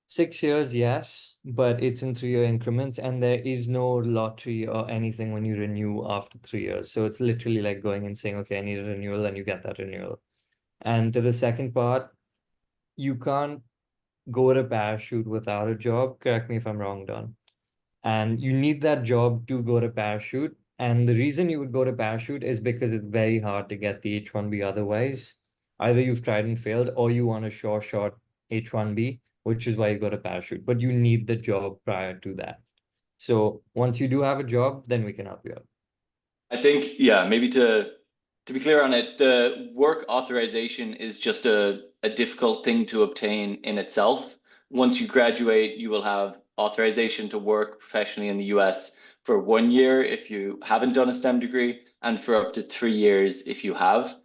6 years, yes, but it's in 3-year increments, and there is no lottery or anything when you renew after 3 years. So it's literally like going and saying, okay, I need a renewal, and you get that renewal. And to the second part, you can't go to Parachute without a job. Correct me if I'm wrong, Don. And you need that job to go to Parachute. And the reason you would go to Parachute is because it's very hard to get the H-1B otherwise. Either you've tried and failed, or you want a short H-1B, which is why you go to Parachute. But you need the job prior to that. So once you do have a job, then we can help you out. I think, yeah, maybe to be clear on it, the work authorization is just a difficult thing to obtain in itself. Once you graduate, you will have authorization to work professionally in the US for 1 year if you haven't done a STEM degree, and for up to 3 years if you have.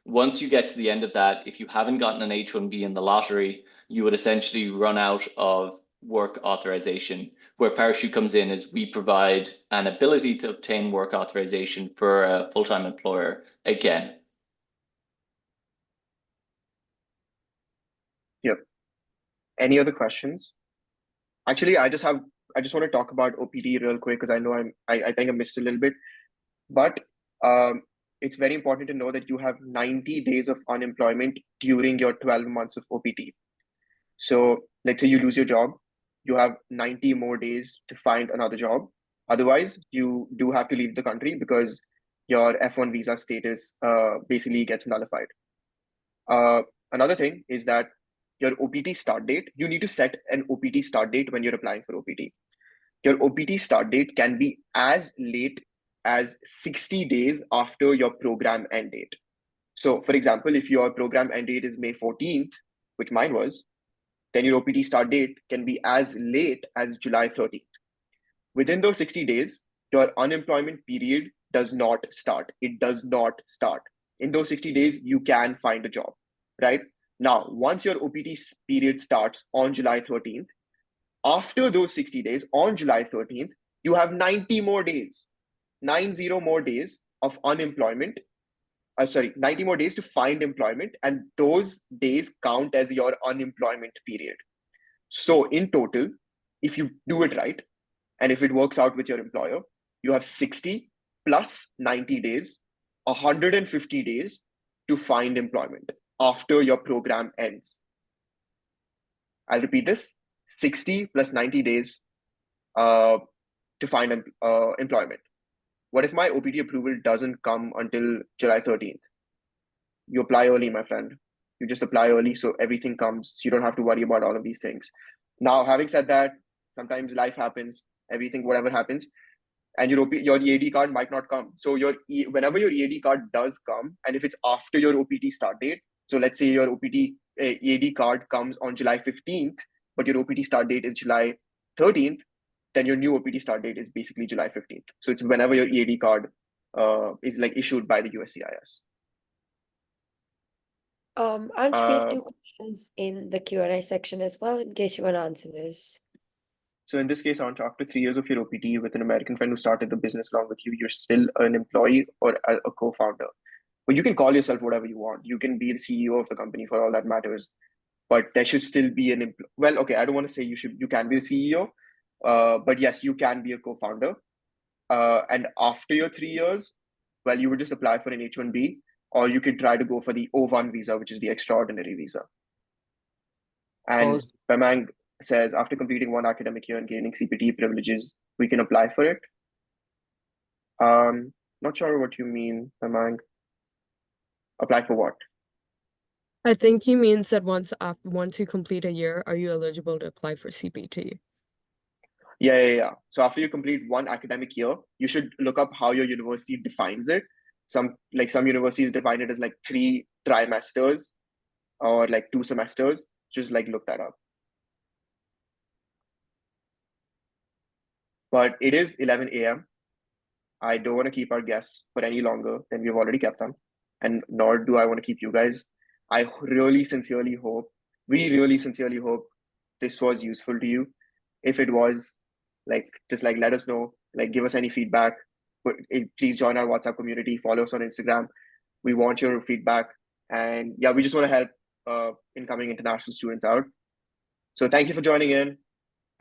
Once you get to the end of that, if you haven't gotten an H-1B in the lottery, you would essentially run out of work authorization. Where Parachute comes in is we provide an ability to obtain work authorization for a full-time employer again. Yep. Any other questions? Actually, I just want to talk about OPT real quick because I know I think I missed a little bit, but it's very important to know that you have 90 days of unemployment during your 12 months of OPT. So let's say you lose your job, you have 90 more days to find another job. Otherwise, you do have to leave the country because your F1 visa status basically gets nullified. Another thing is that your OPT start date, you need to set an OPT start date when you're applying for OPT. Your OPT start date can be as late as 60 days after your program end date. So for example, if your program end date is May 14th, which mine was, then your OPT start date can be as late as July 13th. Within those 60 days, your unemployment period does not start. It does not start. In those 60 days, you can find a job, right? Now, once your OPT period starts on July 13th, after those 60 days, on July 13th, you have 90 more days, 90 more days of unemployment. 90 more days to find employment, and those days count as your unemployment period. So in total, if you do it right, and if it works out with your employer, you have 60 plus 90 days, 150 days to find employment after your program ends. I'll repeat this, 60 plus 90 days to find employment. What if my OPT approval doesn't come until July 13th? You apply early, my friend. You just apply early, so everything comes. You don't have to worry about all of these things. Now, having said that, sometimes life happens, everything, whatever happens, and your EAD card might not come. So whenever your EAD card does come, and if it's after your OPT start date, so let's say your OPT EAD card comes on July 15th, but your OPT start date is July 13th, then your new OPT start date is basically July 15th. So it's whenever your EAD card is like issued by the USCIS. Ansh, we have two questions in the Q&A section as well, in case you want to answer this. So in this case, Ansh, after 3 years of your OPT with an American friend who started the business along with you, you're still an employee or a co-founder. But you can call yourself whatever you want. You can be the CEO of the company for all that matters. But there should still be an well, okay, I don't want to say you can be the CEO, but yes, you can be a co-founder. And after your 3 years, well, you would just apply for an H-1B, or you could try to go for the O-1 visa, which is the extraordinary visa. And Pamang says, after completing 1 academic year and gaining CPT privileges, we can apply for it. Not sure what you mean, Pamang. Apply for what? I think he means that once you complete a year, are you eligible to apply for CPT? Yeah. So after you complete 1 academic year, you should look up how your university defines it. Some universities define it as like 3 trimesters or like 2 semesters. Just like look that up. But it is 11 a.m. I don't want to keep our guests for any longer than we've already kept them. And nor do I want to keep you guys. We really sincerely hope this was useful to you. If it was, just let us know, give us any feedback. Please join our WhatsApp community, follow us on Instagram. We want your feedback. And yeah, we just want to help incoming international students out. So thank you for joining in.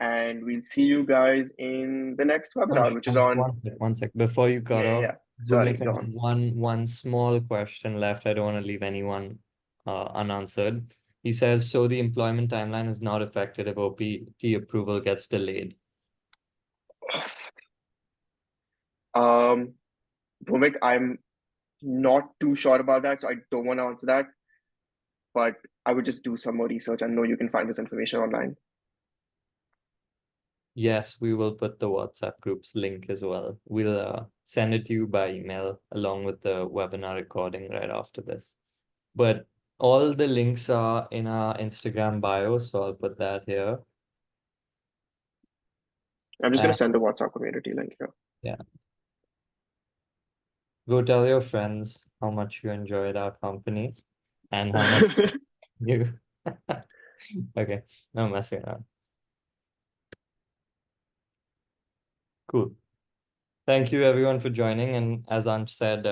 And we'll see you guys in the next webinar, which is on... One sec. Before you cut off, Sorry, go on. One small question left. I don't want to leave anyone unanswered. He says, so the employment timeline is not affected if OPT approval gets delayed. Bhumik, I'm not too sure about that, so I don't want to answer that. But I would just do some more research. I know you can find this information online. Yes, we will put the WhatsApp group's link as well. We'll send it to you by email along with the webinar recording right after this. But all the links are in our Instagram bio, so I'll put that here. I'm just going to send the WhatsApp community link here. Yeah. Go tell your friends how much you enjoyed our company and how much you... Okay, no messing around. Cool. Thank you everyone for joining. And as Ansh said,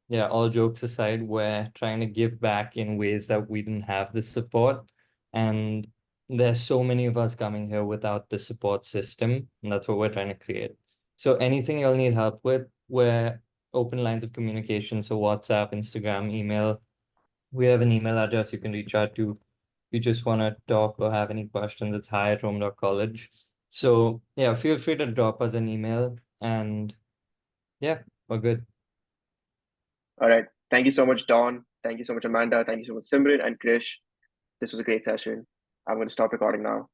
yeah, all jokes aside, we're trying to give back in ways that we didn't have the support. And there's so many of us coming here without the support system. And that's what we're trying to create. So anything you'll need help with, we're open lines of communication. So WhatsApp, Instagram, email. We have an email address you can reach out to. If you just want to talk or have any questions, it's hi@rome.college. So yeah, feel free to drop us an email and yeah, we're good. All right. Thank you so much, Dawn. Thank you so much, Amanda. Thank you so much, Simran and Krish. This was a great session. I'm going to stop recording now.